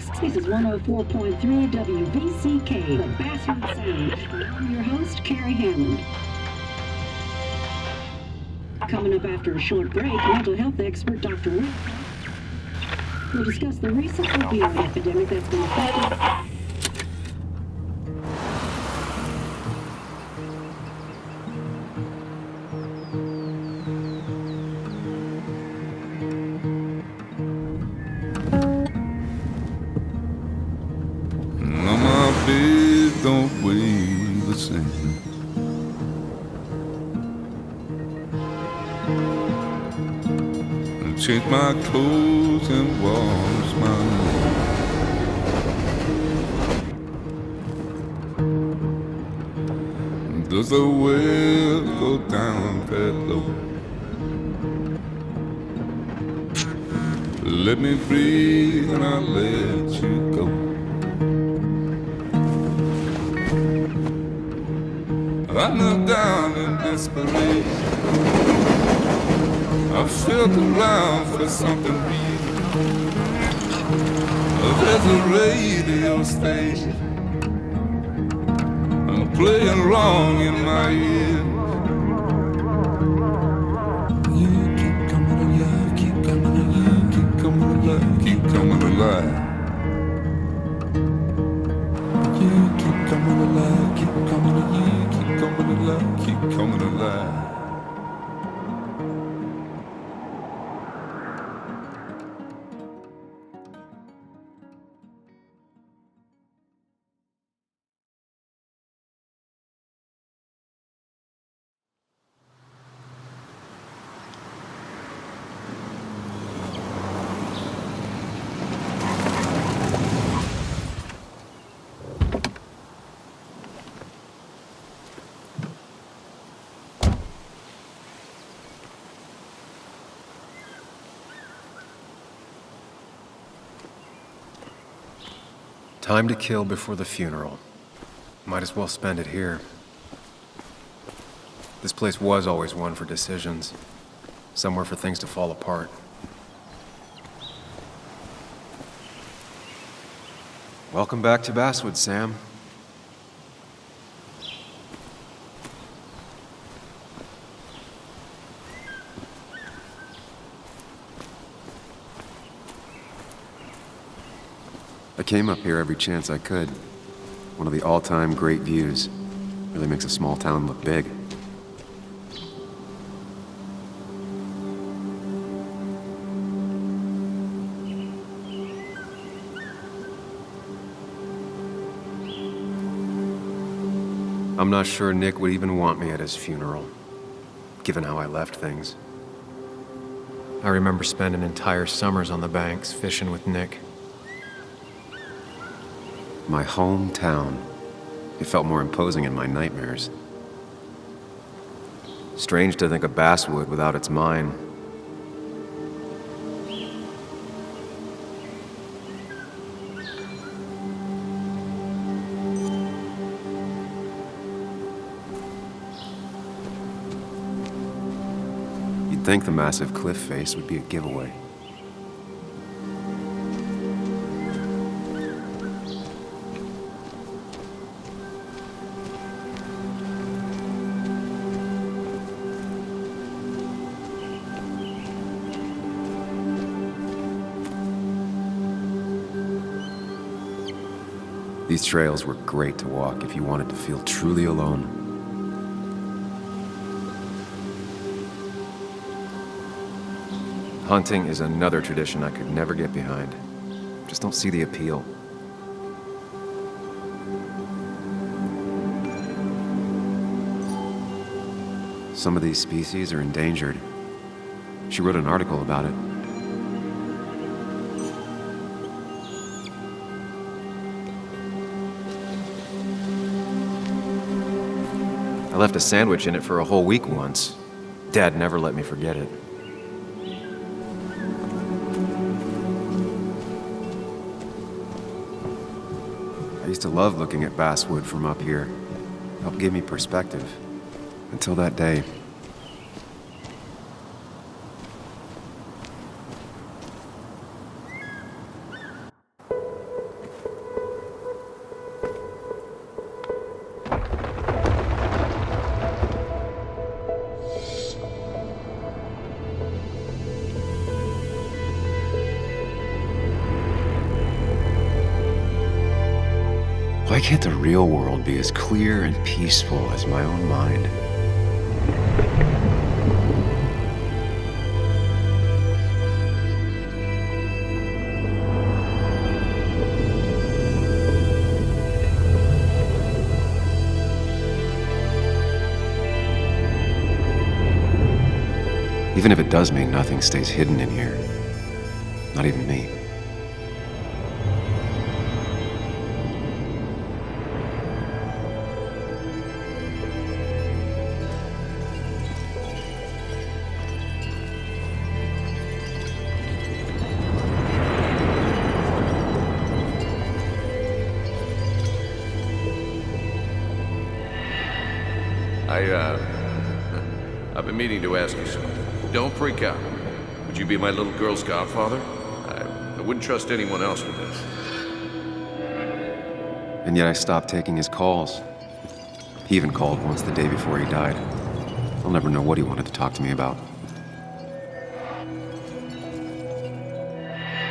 This is 104.3 WBCK, the Basswood Sound. I'm your host, Carrie Hammond. Coming up after a short break, mental health expert Dr. Rick will discuss the recent opioid epidemic that's been affecting. Don't weigh the same. Change my clothes and wash my hands. Does the well go down that low? Let me breathe and I'll let you go. I knelt down in desperation. I felt around for something real. There's a radio station playing wrong in my ear. You keep coming alive, keep coming alive, keep coming alive, keep coming alive. You keep coming alive, keep coming alive, keep coming alive, keep coming alive. Time to kill before the funeral. Might as well spend it here. This place was always one for decisions. Somewhere for things to fall apart. Welcome back to Basswood, Sam. I came up here every chance I could. One of the all-time great views. Really makes a small town look big. I'm not sure Nick would even want me at his funeral, given how I left things. I remember spending entire summers on the banks fishing with Nick. My hometown. It felt more imposing in my nightmares. Strange to think of Basswood without its mine. You'd think the massive cliff face would be a giveaway. These trails were great to walk if you wanted to feel truly alone. Hunting is another tradition I could never get behind. Just don't see the appeal. Some of these species are endangered. She wrote an article about it. I left a sandwich in it for a whole week once. Dad never let me forget it. I used to love looking at Basswood from up here. Helped give me perspective. Until that day. Why can't the real world be as clear and peaceful as my own mind? Even if it does mean nothing stays hidden in here. Not even me. I've been meaning to ask you something. Don't freak out. Would you be my little girl's godfather? I wouldn't trust anyone else with this. And yet I stopped taking his calls. He even called once the day before he died. I'll never know what he wanted to talk to me about.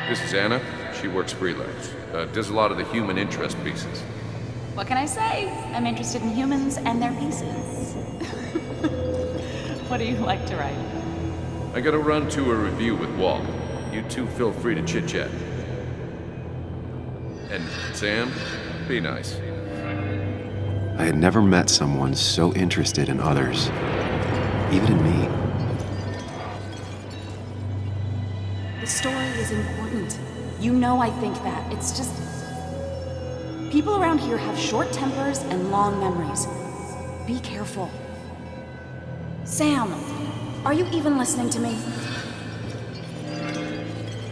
This is Anna. She works freelance. Does a lot of the human interest pieces. What can I say? I'm interested in humans and their pieces. What do you like to write? I gotta run to a review with Walt. You two feel free to chit-chat. And Sam, be nice. I had never met someone so interested in others, even in me. The story is important. You know I think that. It's just... people around here have short tempers and long memories. Be careful. Sam, are you even listening to me?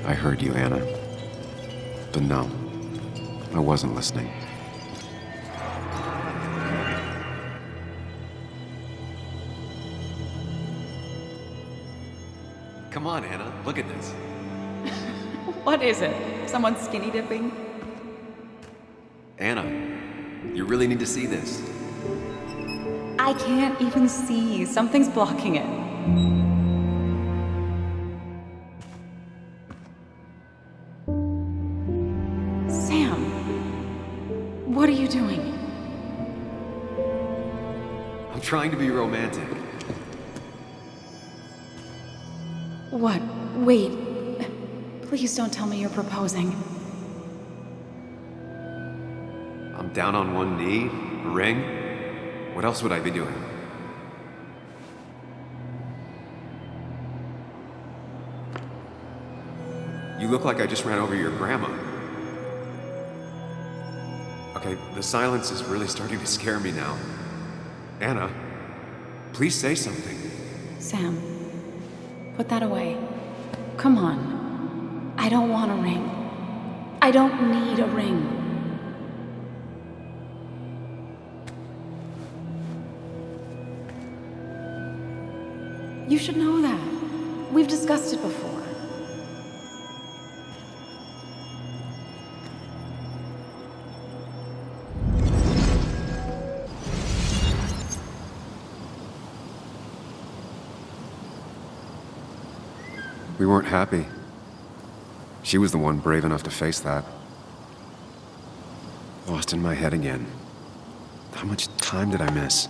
I heard you, Anna. But no, I wasn't listening. Come on, Anna, look at this. What is it? Someone skinny dipping? Anna, you really need to see this. I can't even see. Something's blocking it. Sam, what are you doing? I'm trying to be romantic. What? Wait. Please don't tell me you're proposing. I'm down on one knee, a ring. What else would I be doing? You look like I just ran over your grandma. Okay, the silence is really starting to scare me now. Anna, please say something. Sam, put that away. Come on. I don't want a ring. I don't need a ring. You should know that. We've discussed it before. We weren't happy. She was the one brave enough to face that. Lost in my head again. How much time did I miss?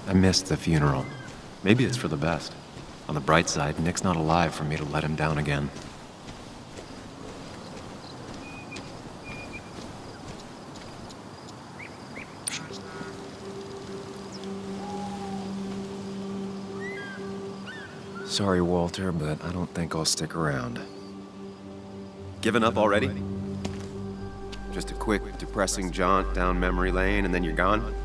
I missed the funeral. Maybe it's for the best. On the bright side, Nick's not alive for me to let him down again. Sorry, Walter, but I don't think I'll stick around. Given up already? Just a quick, depressing jaunt down memory lane and then you're gone?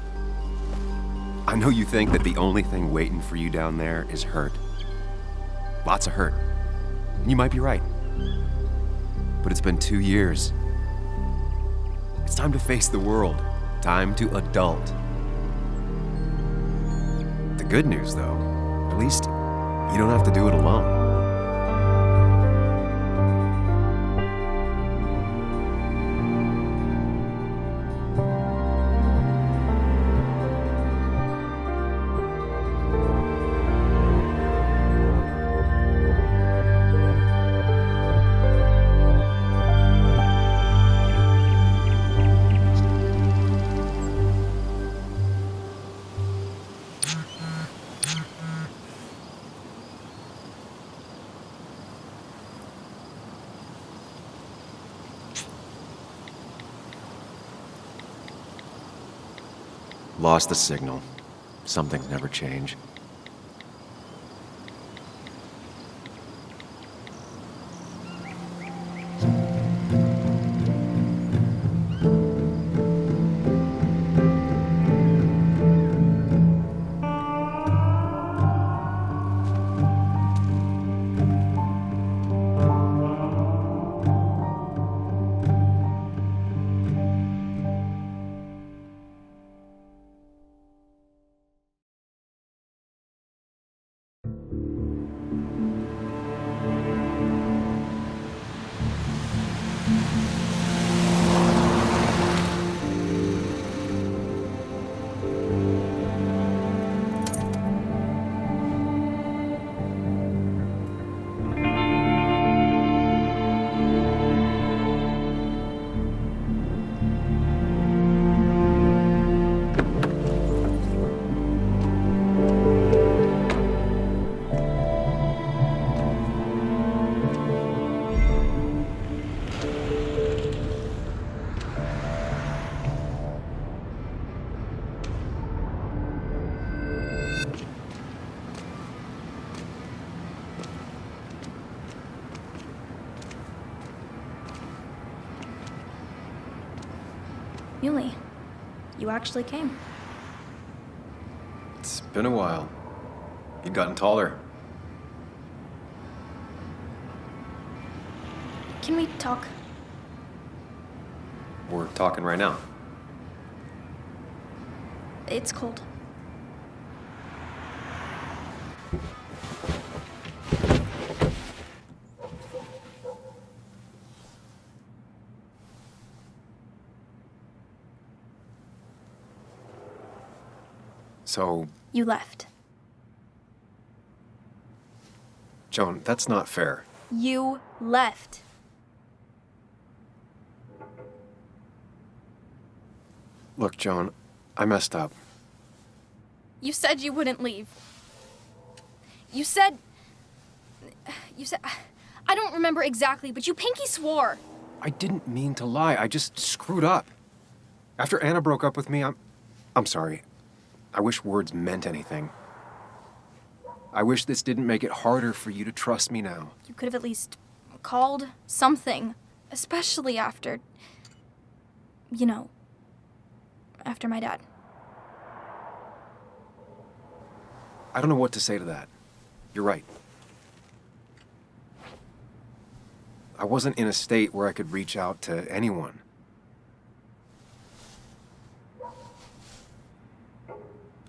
I know you think that the only thing waiting for you down there is hurt. Lots of hurt. And you might be right. But it's been 2 years. It's time to face the world. Time to adult. good news, though. At least you don't have to do it alone. Lost the signal. Some things never change. Yuli, you actually came. It's been a while. You've gotten taller. Can we talk? We're talking right now. It's cold. So, You left. Joan, that's not fair. You left. Look, Joan, I messed up. You said you wouldn't leave. You said... I don't remember exactly, but you pinky swore. I didn't mean to lie. I just screwed up. After Anna broke up with me, I'm sorry. I wish words meant anything. I wish this didn't make it harder for you to trust me now. You could have at least called something, especially after... You know, after my dad. I don't know what to say to that. You're right. I wasn't in a state where I could reach out to anyone.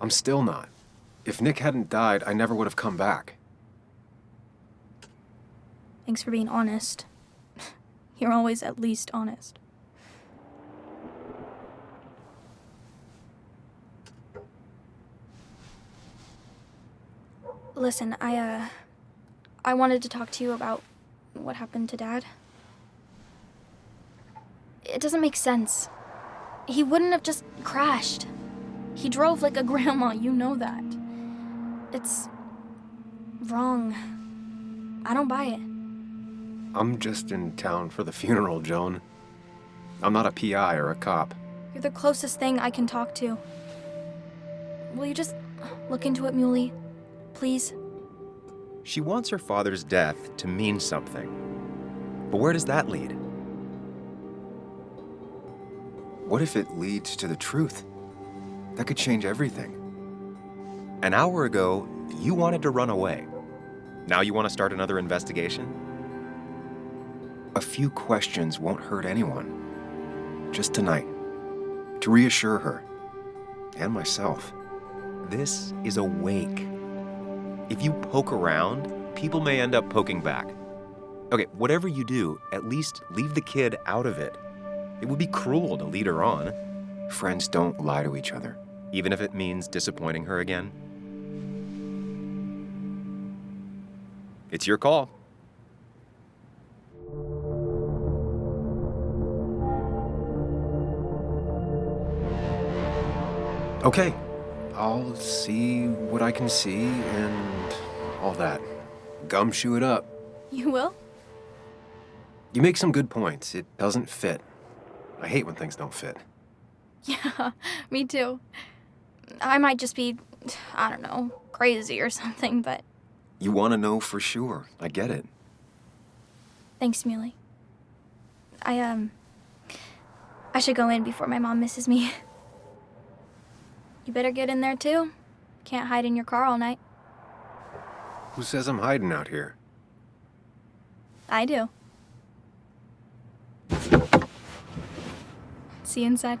I'm still not. If Nick hadn't died, I never would have come back. Thanks for being honest. You're always at least honest. Listen, I wanted to talk to you about what happened to Dad. It doesn't make sense. He wouldn't have just crashed. He drove like a grandma, you know that. It's wrong. I don't buy it. I'm just in town for the funeral, Joan. I'm not a PI or a cop. You're the closest thing I can talk to. Will you just look into it, Muley? Please? She wants her father's death to mean something. But where does that lead? What if it leads to the truth? That could change everything. An hour ago, you wanted to run away. Now you want to start another investigation? A few questions won't hurt anyone. Just tonight. To reassure her. And myself. This is a wake. If you poke around, people may end up poking back. Okay, whatever you do, at least leave the kid out of it. It would be cruel to lead her on. Friends don't lie to each other, even if it means disappointing her again. It's your call. Okay, I'll see what I can see and all that. Gumshoe it up. You will? You make some good points. It doesn't fit. I hate when things don't fit. Yeah, me too. I might just be, I don't know, crazy or something, but You want to know for sure. I get it. thanks, Muley. I should go in before my mom misses me. You better get in there too. Can't hide in your car all night. Who says I'm hiding out here? I do. See you inside.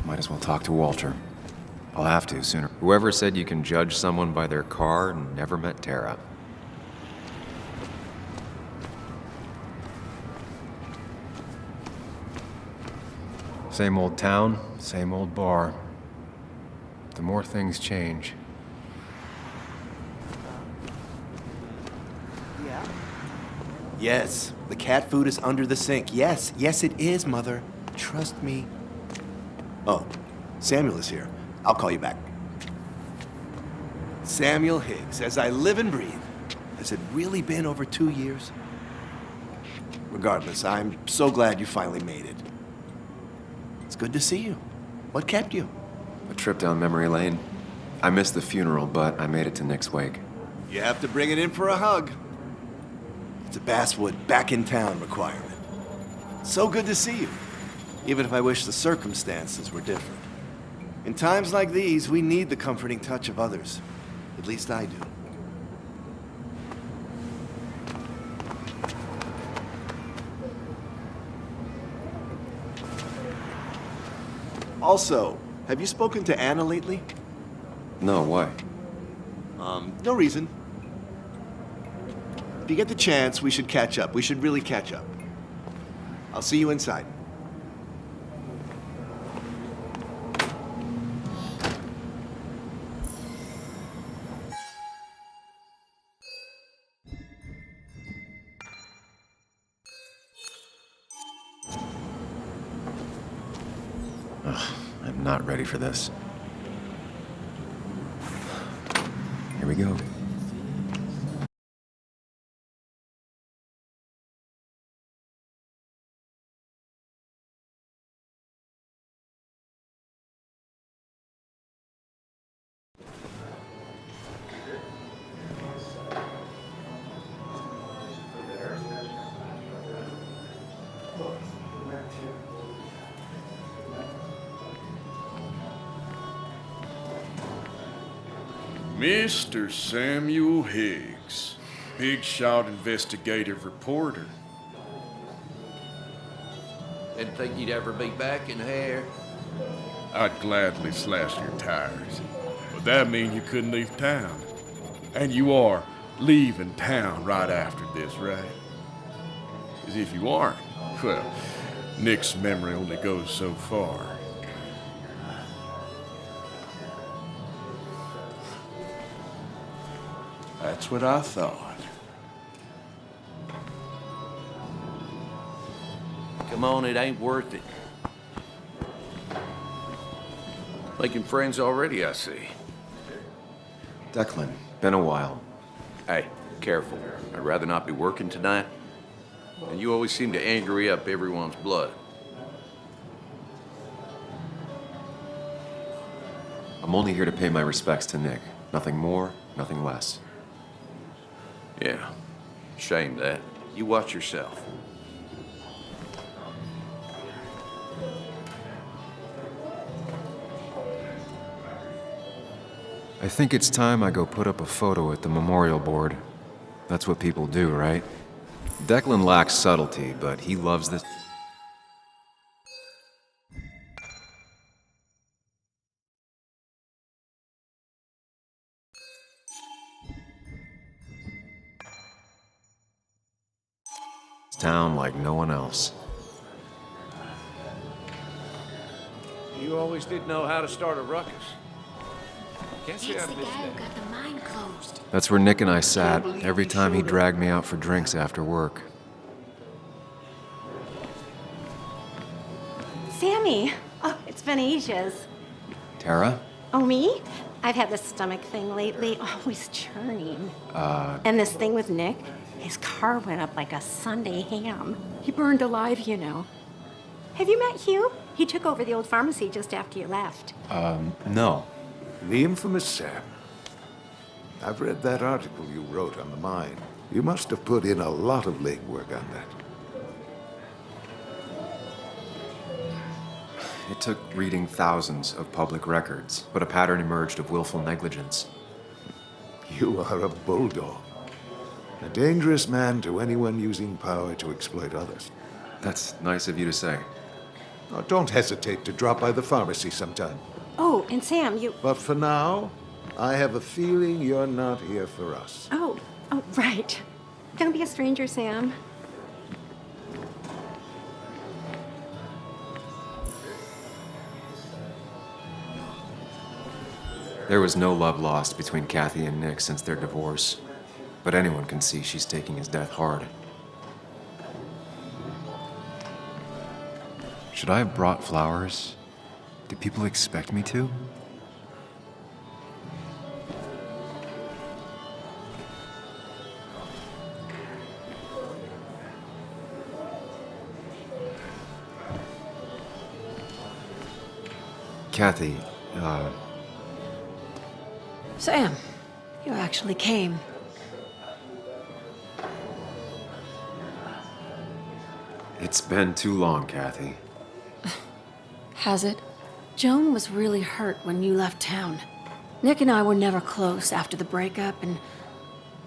Might as well talk to Walter. I'll have to sooner. Whoever said you can judge someone by their car never met Tara. Same old town, same old bar. The more things change. Yes, the cat food is under the sink. Yes, yes it is, Mother. Trust me. Oh, Samuel is here. I'll call you back. Samuel Higgs, as I live and breathe. Has it really been over 2 years? Regardless, I'm so glad you finally made it. It's good to see you. What kept you? A trip down memory lane. I missed the funeral, but I made it to Nick's wake. You have to bring it in for a hug. It's a Basswood back in town requirement. So good to see you, even if I wish the circumstances were different. In times like these, we need the comforting touch of others. At least I do. Also, have you spoken to Anna lately? No, why? No reason. If you get the chance, we should catch up. We should really catch up. I'll see you inside. I'm not ready for this. Here we go. Mr. Samuel Higgs, big shot investigative reporter. Didn't think you'd ever be back in here. I'd gladly slash your tires, but that mean you couldn't leave town. And you are leaving town right after this, right? As if you aren't, well, Nick's memory only goes so far. That's what I thought. Come on, it ain't worth it. Making friends already, I see. Declan, been a while. Hey, careful. I'd rather not be working tonight. And you always seem to angry up everyone's blood. I'm only here to pay my respects to Nick. Nothing more, nothing less. Yeah, shame that. You watch yourself. I think it's time I go put up a photo at the memorial board. That's what people do, right? Declan lacks subtlety, but he loves this. Town like no one else. You always did know how to start a ruckus. Can't say That's I've the missed guy that. who got the mine closed. That's where Nick and I sat every time he dragged me out for drinks after work. Sammy! Oh, it's been ages. Tara? Oh, me? I've had this stomach thing lately, always churning. And this thing with Nick, his car went up like a Sunday ham. He burned alive, you know. Have you met Hugh? He took over the old pharmacy just after you left. No. The infamous Sam. I've read that article you wrote on the mine. You must have put in a lot of legwork on that. It took reading thousands of public records, but a pattern emerged of willful negligence. You are a bulldog. A dangerous man to anyone using power to exploit others. That's nice of you to say. Oh, don't hesitate to drop by the pharmacy sometime. Oh, and Sam, you... But for now, I have a feeling you're not here for us. Oh, right. Don't be a stranger, Sam. There was no love lost between Kathy and Nick since their divorce, but anyone can see she's taking his death hard. Should I have brought flowers? Do people expect me to? Kathy, Sam, you actually came. it's been too long, Kathy. Has it? Joan was really hurt when you left town. Nick and I were never close after the breakup, and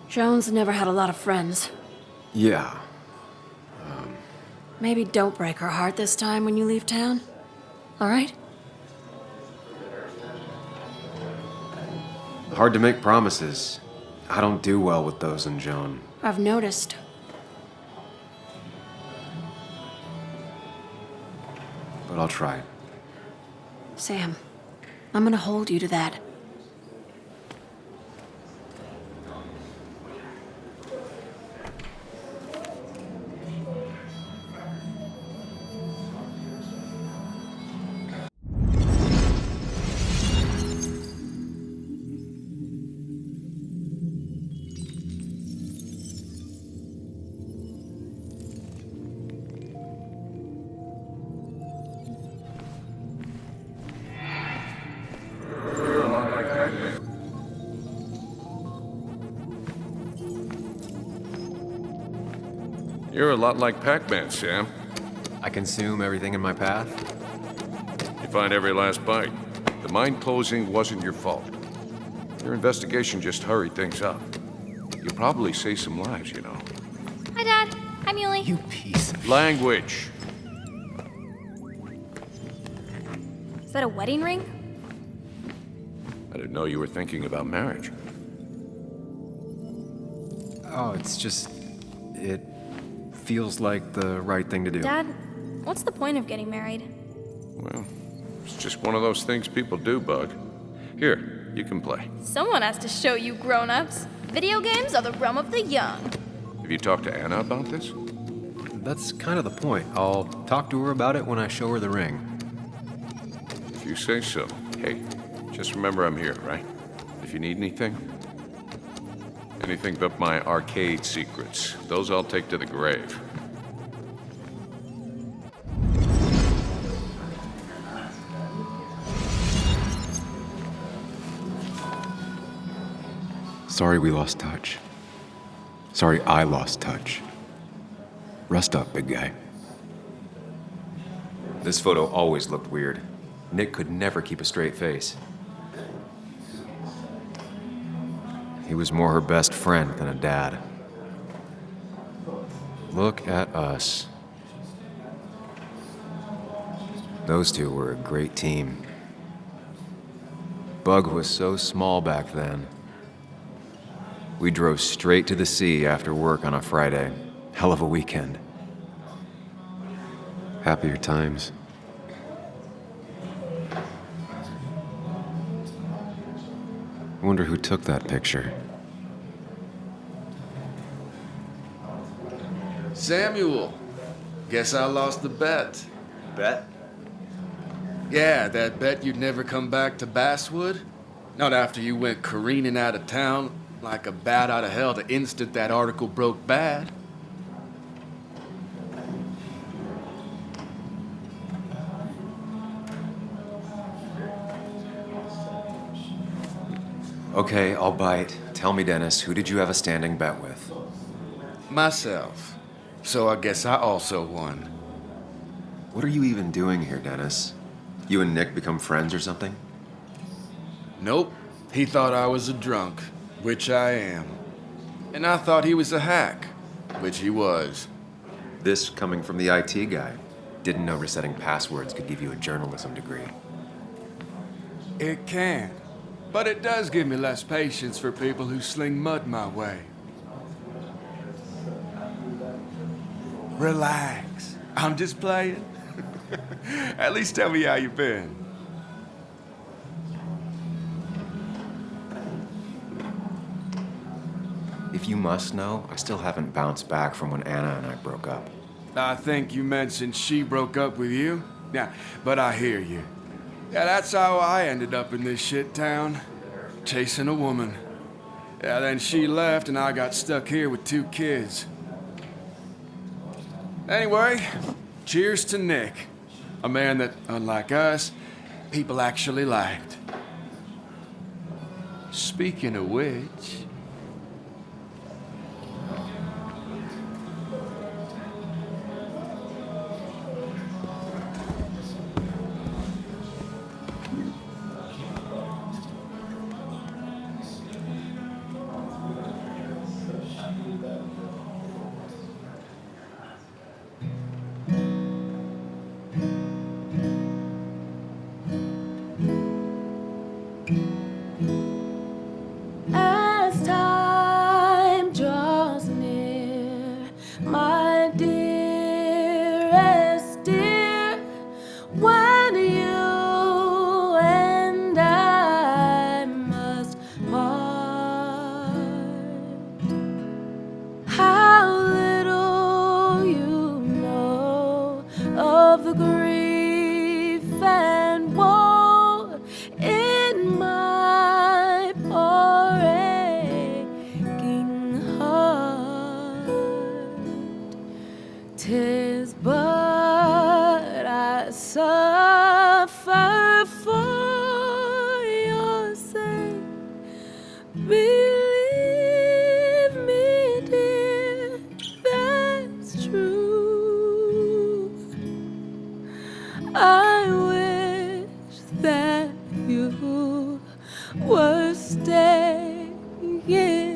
Joan's never had a lot of friends. Yeah. Maybe don't break her heart this time when you leave town. All right? Hard to make promises. I don't do well with those in Joan. I've noticed. But I'll try. Sam, I'm gonna hold you to that. You're a lot like Pac-Man, Sam. I consume everything in my path? You find every last bite. The mine closing wasn't your fault. Your investigation just hurried things up. You'll probably save some lives, you know. Hi, Dad. Hi, Muley. You piece of... Language. Is that a wedding ring? I didn't know you were thinking about marriage. Oh, it's just... It feels like the right thing to do. Dad, what's the point of getting married? Well, it's just one of those things people do, Bug. Here, you can play. Someone has to show you grown-ups. Video games are the realm of the young. Have you talked to Anna about this? That's kind of the point. I'll talk to her about it when I show her the ring. If you say so. Hey, just remember I'm here, right? If you need anything. Anything but my arcade secrets. Those I'll take to the grave. Sorry we lost touch. Sorry I lost touch. Rest up, big guy. This photo always looked weird. Nick could never keep a straight face. He was more her best friend than a dad. Look at us. Those two were a great team. Bug was so small back then. We drove straight to the sea after work on a Friday. Hell of a weekend. Happier times. I wonder who took that picture. Samuel, guess I lost the bet. Bet? Yeah, that bet you'd never come back to Basswood. Not after you went careening out of town like a bat out of hell the instant that article broke bad. Okay, I'll bite. Tell me, Dennis, who did you have a standing bet with? Myself. So I guess I also won. What are you even doing here, Dennis? You and Nick become friends or something? Nope. He thought I was a drunk, which I am. And I thought he was a hack, which he was. This coming from the IT guy. Didn't know resetting passwords could give you a journalism degree. It can. But it does give me less patience for people who sling mud my way. Relax. I'm just playing. At least tell me how you been. If you must know, I still haven't bounced back from when Anna and I broke up. I think you mentioned she broke up with you. Yeah, but I hear you. Yeah, that's how I ended up in this shit town. Chasing a woman. Yeah, then she left and I got stuck here with 2 kids. Anyway, cheers to Nick. A man that, unlike us, people actually liked. Speaking of which... As time draws near, my dearest dear, when you and I must part, how little you know of the grief and woe in my poor aching heart. 'Tis but I suffer for your sake. Believe me, dear, that's true. I wish that you were staying here.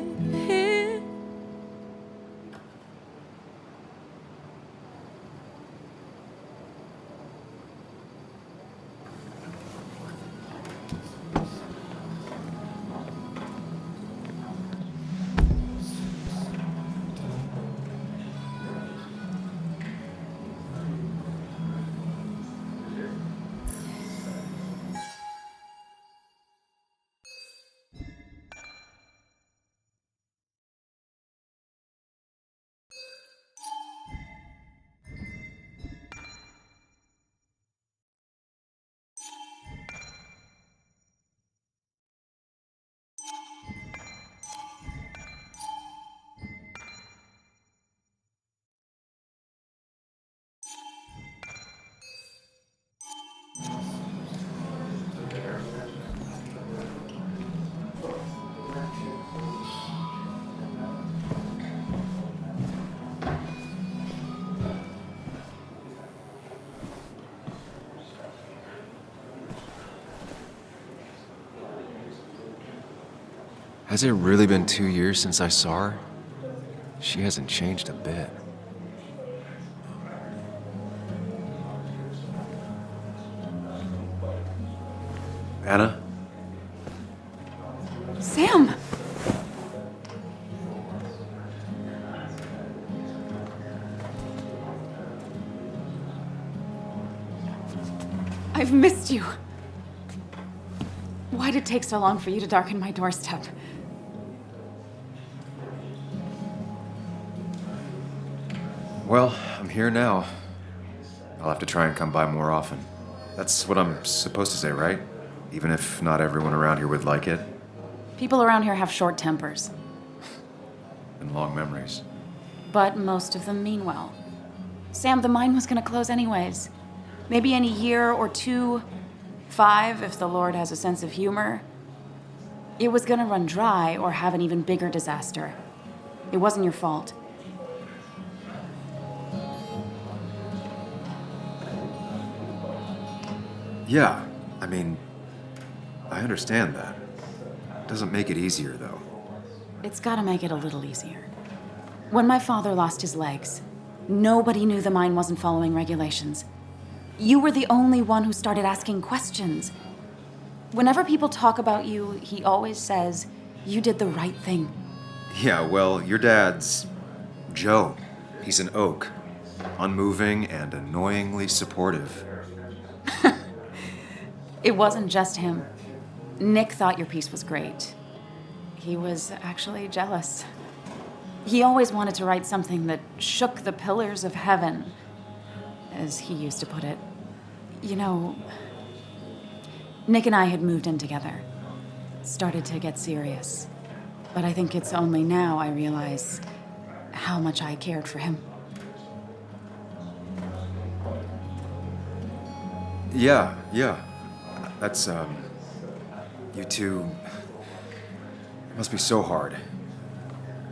Has it really been 2 years since I saw her? She hasn't changed a bit. Anna? Sam! I've missed you. Why did it take so long for you to darken my doorstep? Well, I'm here now. I'll have to try and come by more often. That's what I'm supposed to say, right? Even if not everyone around here would like it. People around here have short tempers, And long memories. but most of them mean well. Sam, the mine was gonna close anyways. Maybe in a year or 2, 5 if the Lord has a sense of humor. It was gonna run dry or have an even bigger disaster. It wasn't your fault. Yeah, I mean, I understand that. Doesn't make it easier, though. It's gotta make it a little easier. When my father lost his legs, nobody knew the mine wasn't following regulations. You were the only one who started asking questions. Whenever people talk about you, he always says, you did the right thing. Yeah, well, your dad's Joe. He's an oak. Unmoving and annoyingly supportive. It wasn't just him. Nick thought your piece was great. He was actually jealous. He always wanted to write something that shook the pillars of heaven, as he used to put it. You know, Nick and I had moved in together. Started to get serious. But I think it's only now I realize how much I cared for him. Yeah. That's, you two... It must be so hard.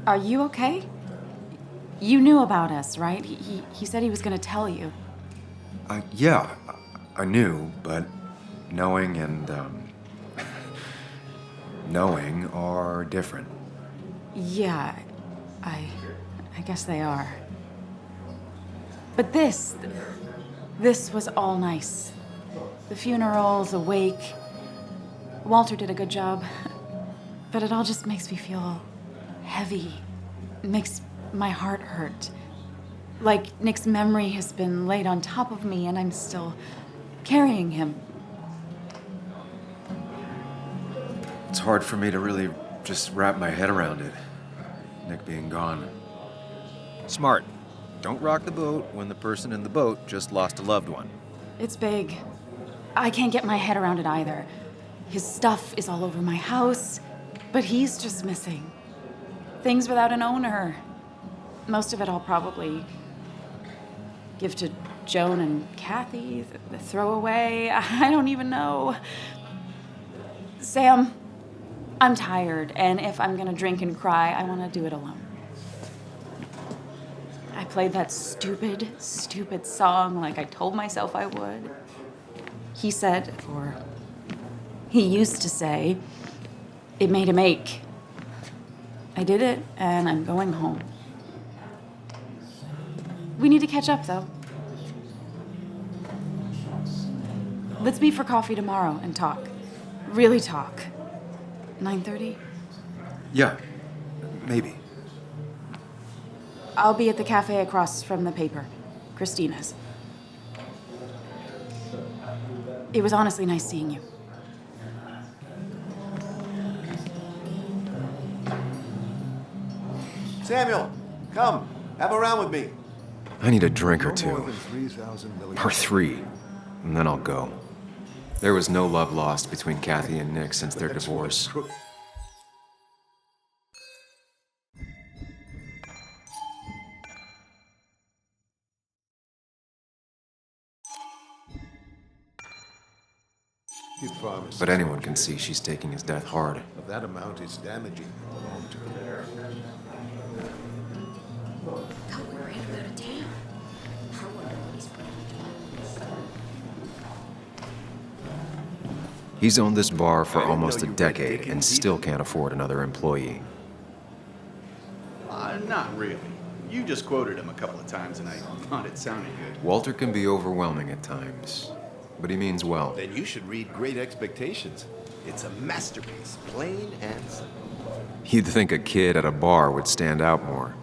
Are you okay? You knew about us, right? He said he was gonna tell you. Yeah, I knew, but knowing and, knowing are different. Yeah, I guess they are. But this was all nice. The funeral, the wake. Walter did a good job. But it all just makes me feel heavy. It makes my heart hurt. Like Nick's memory has been laid on top of me and I'm still carrying him. It's hard for me to really just wrap my head around it. Nick being gone. Smart. Don't rock the boat when the person in the boat just lost a loved one. It's big. I can't get my head around it either. His stuff is all over my house, but he's just missing. Things without an owner. Most of it I'll probably give to Joan and Kathy, the throwaway. I don't even know. Sam, I'm tired, and if I'm gonna drink and cry, I wanna do it alone. I played that stupid song like I told myself I would. He said, or he used to say, It made him ache. I did it, and I'm going home. We need to catch up, though. Let's meet for coffee tomorrow and talk. Really talk. 9:30? Yeah, maybe. I'll be at the cafe across from the paper. Christina's. It was honestly nice seeing you. Samuel, come. Have a round with me. I need a drink or No more two. than 3,000 million. Or 3. And then I'll go. There was no love lost between Kathy and Nick since their That's what a divorce. crook- Pharmacist. But anyone can see she's taking his death hard. Of that amount is damaging in the long term. Thought we were headed out of town. I wonder what he's planning to do. He's owned this bar for I didn't almost know a you read decade and Dickens still either. can't afford another employee. Not really. You just quoted him a couple of times and I thought it sounded good. Walter can be overwhelming at times, but he means well. Then you should read Great Expectations. It's a masterpiece, plain and simple. You'd think a kid at a bar would stand out more.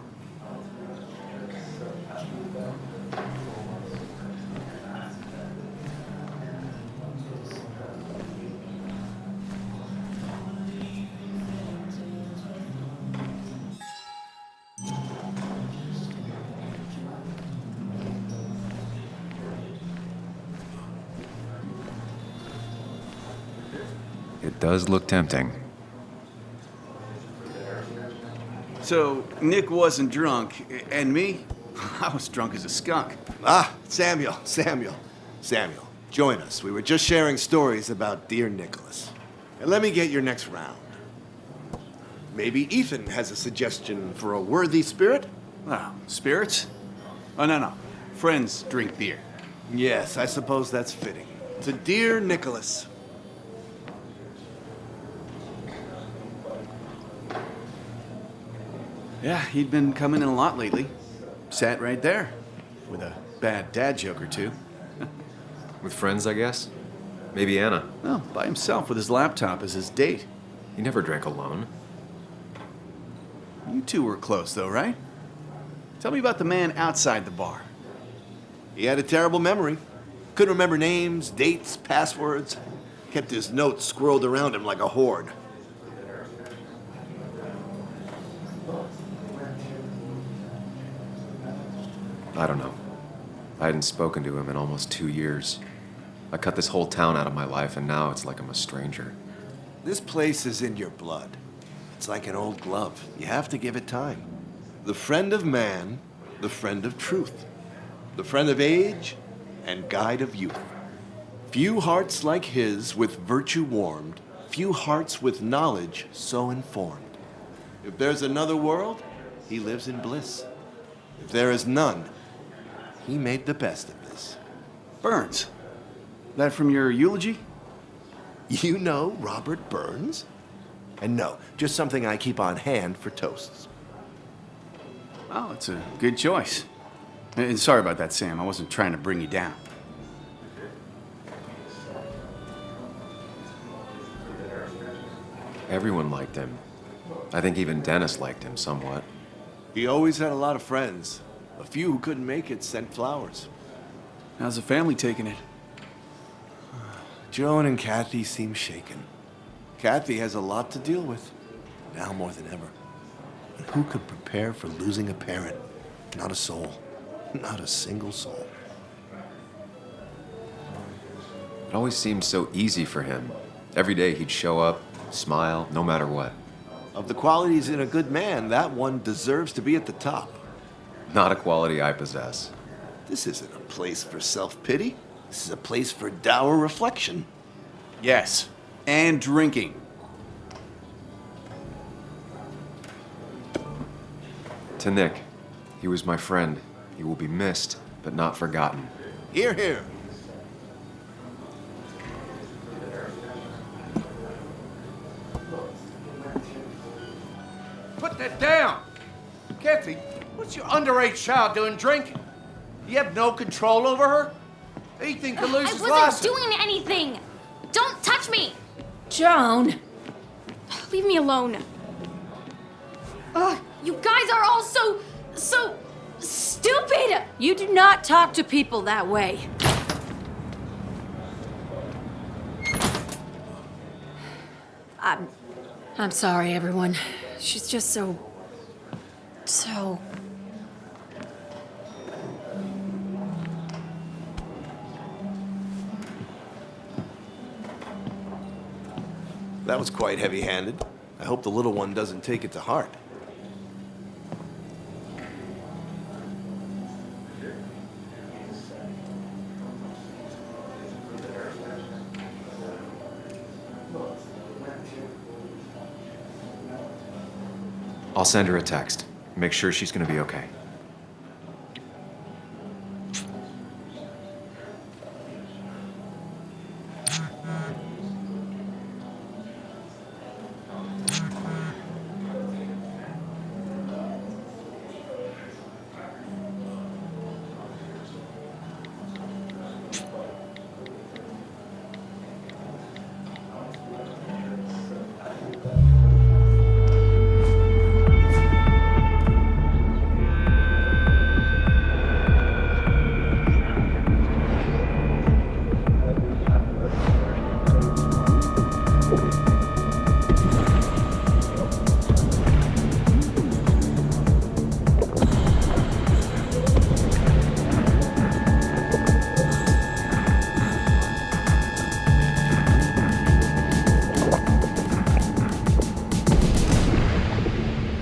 It does look tempting. So, Nick wasn't drunk, and me? I was drunk as a skunk. Ah, Samuel. Join us. We were just sharing stories about dear Nicholas. And let me get your next round. Maybe Ethan has a suggestion for a worthy spirit? Oh, spirits? Oh, no. Friends drink beer. Yes, I suppose that's fitting. To dear Nicholas. Yeah, he'd been coming in a lot lately. Sat right there, with a bad dad joke or two. With friends, I guess? Maybe Anna. No, by himself with his laptop as his date. He never drank alone. You two were close, though, right? Tell me about the man outside the bar. He had a terrible memory. Couldn't remember names, dates, passwords. Kept his notes squirreled around him like a hoard. I don't know. I hadn't spoken to him in almost 2 years. I cut this whole town out of my life, and now it's like I'm a stranger. This place is in your blood. It's like an old glove. You have to give it time. The friend of man, the friend of truth. The friend of age, and guide of youth. Few hearts like his with virtue warmed, few hearts with knowledge so informed. If there's another world, he lives in bliss. If there is none, he made the best of this. Burns. That from your eulogy? You know Robert Burns? And no, just something I keep on hand for toasts. Oh, it's a good choice. And sorry about that, Sam. I wasn't trying to bring you down. Everyone liked him. I think even Dennis liked him somewhat. He always had a lot of friends. A few who couldn't make it sent flowers. How's the family taking it? Joan and Kathy seem shaken. Kathy has a lot to deal with, now more than ever. And who could prepare for losing a parent? Not a soul. Not a single soul. It always seemed so easy for him. Every day he'd show up, smile, no matter what. Of the qualities in a good man, that one deserves to be at the top. Not a quality I possess. This isn't a place for self-pity. This is a place for dour reflection. Yes, and drinking. To Nick, he was my friend. He will be missed, but not forgotten. Hear, hear. put that down. Kathy, what's your underage child doing drinking? You have no control over her? Ethan could lose I his wasn't license. doing anything! Don't touch me! Joan! Leave me alone. Ugh, you guys are all so stupid! You do not talk to people that way. I'm sorry, everyone. She's just so... That was quite heavy-handed. I hope the little one doesn't take it to heart. I'll send her a text. Make sure she's gonna be okay.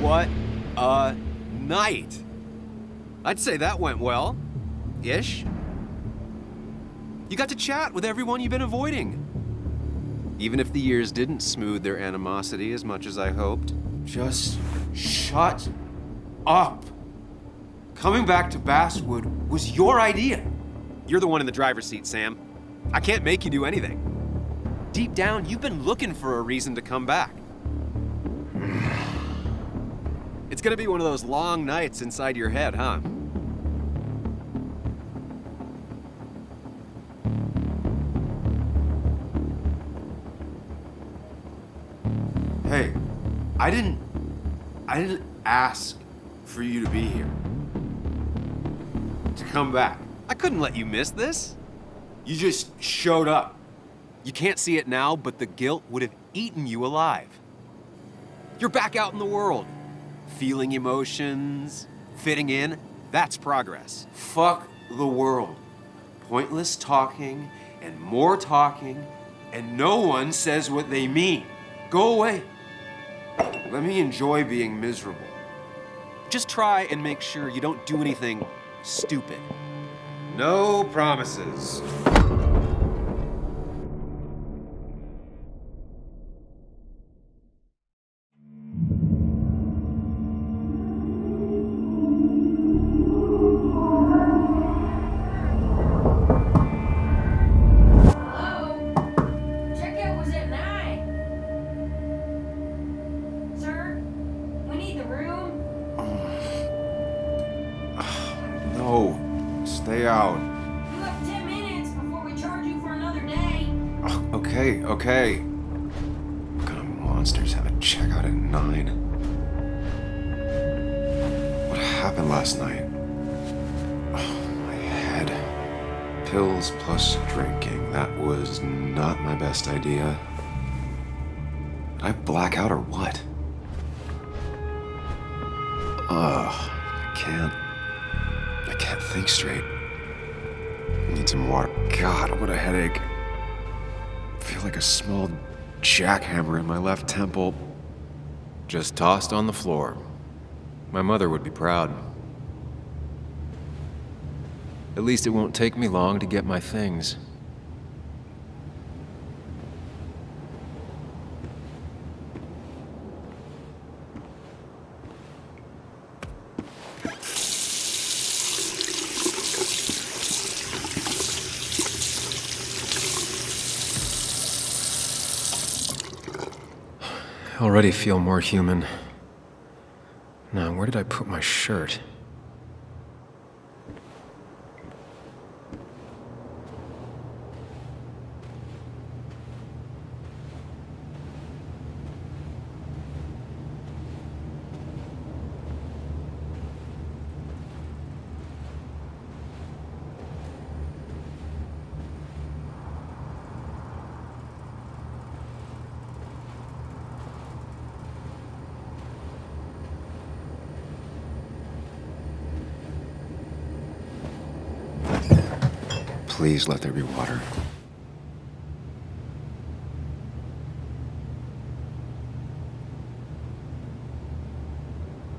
What a night! I'd say that went well. Ish. You got to chat with everyone you've been avoiding. Even if the years didn't smooth their animosity as much as I hoped. Just shut up. Coming back to Basswood was your idea. You're the one in the driver's seat, Sam. I can't make you do anything. Deep down, you've been looking for a reason to come back. It's gonna be one of those long nights inside your head, huh? Hey, I didn't ask for you to be here. To come back. I couldn't let you miss this. You just showed up. You can't see it now, but the guilt would have eaten you alive. You're back out in the world. Feeling emotions, fitting in, that's progress. Fuck the world. Pointless talking and more talking, and no one says what they mean. Go away. Let me enjoy being miserable. Just try and make sure you don't do anything stupid. No promises. Stay out. You have 10 minutes before we charge you for another day. Oh, okay. What kind of monsters have a checkout at 9? What happened last night? Oh, my head. Pills plus drinking. That was not my best idea. Did I black out or what? Ugh, I can't think straight. I need some water. God, what a headache. I feel like a small jackhammer in my left temple. Just tossed on the floor. My mother would be proud. At least it won't take me long to get my things. I already feel more human. Now, where did I put my shirt? Please let there be water.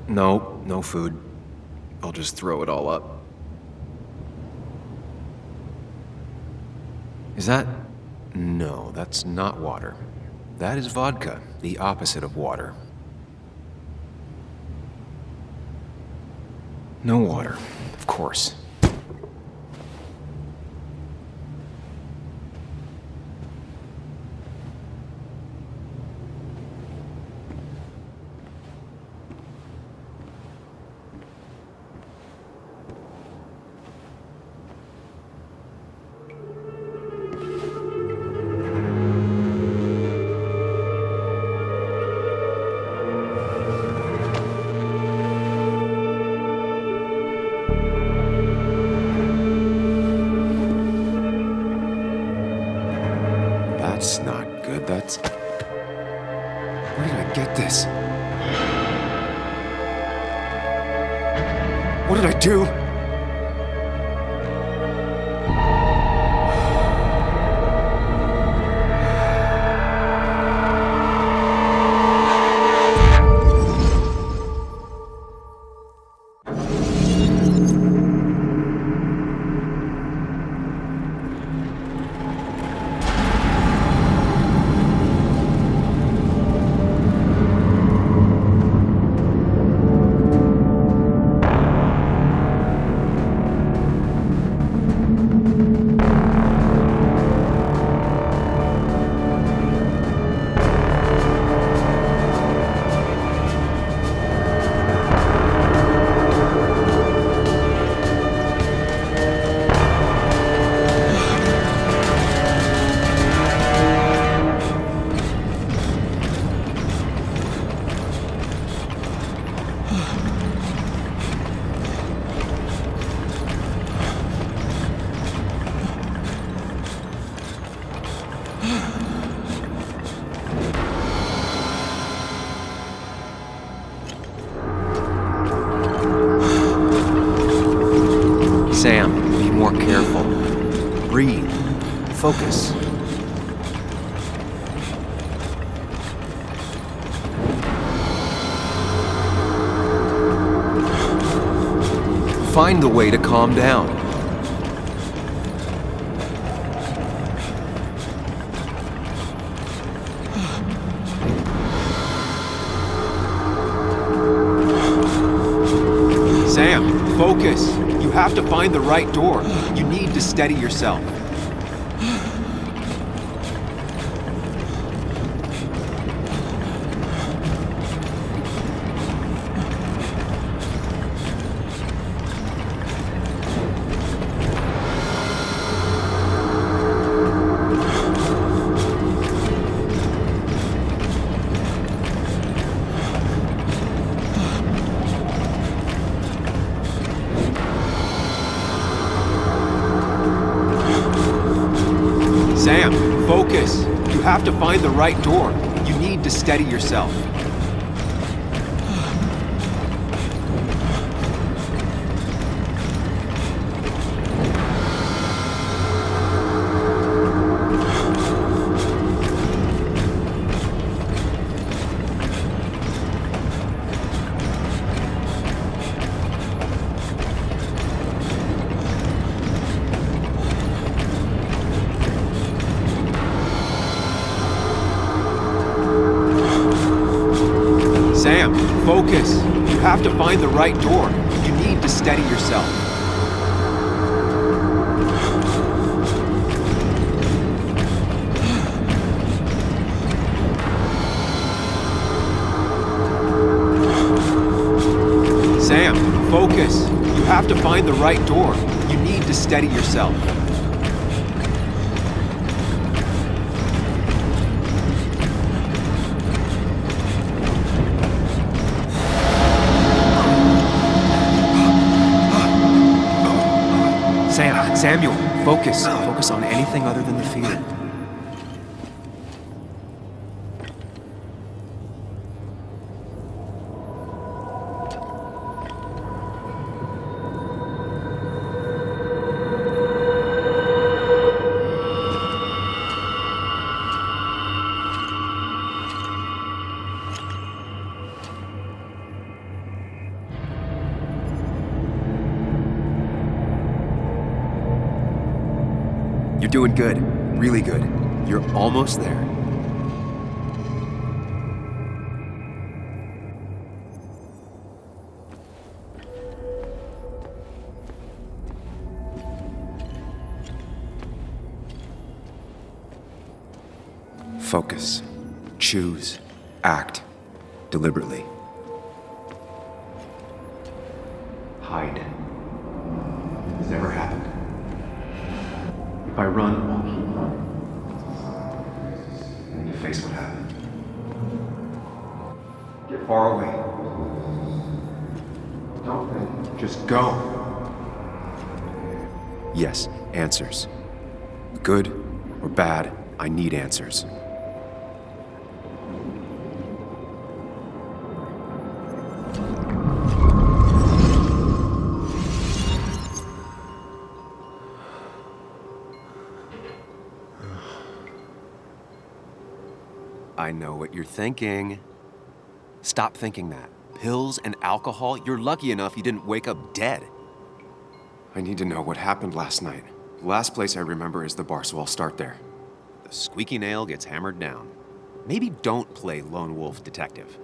No, no food. I'll just throw it all up. Is that... No, that's not water. That is vodka, the opposite of water. No water, of course. That's not good. That's... Where did I get this? What did I do? Sam, be more careful. Breathe. Focus. Find the way to calm down. Sam, focus. You have to find the right door. You need to steady yourself. Sam, focus. You have to find the right door. You need to steady yourself. Sam, focus. You have to find the right door. You need to steady yourself. Focus. You have to find the right door. You need to steady yourself. Samuel, focus. Focus on anything other than the fear. You're doing good. Really good. You're almost there. Focus. Choose. Act. Deliberately. Hide. It's never happened. If I run, I'll keep running. And then you face what happened. Get far away. Don't think. Just go. Yes, answers. Good or bad, I need answers. I know what you're thinking. Stop thinking that. Pills and alcohol? You're lucky enough you didn't wake up dead. I need to know what happened last night. The last place I remember is the bar, so I'll start there. The squeaky nail gets hammered down. Maybe don't play lone wolf detective.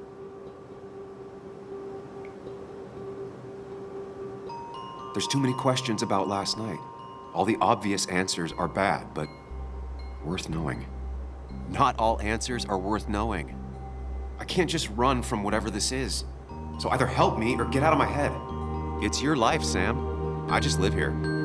There's too many questions about last night. All the obvious answers are bad, but worth knowing. Not all answers are worth knowing. I can't just run from whatever this is. So either help me or get out of my head. It's your life, Sam. I just live here.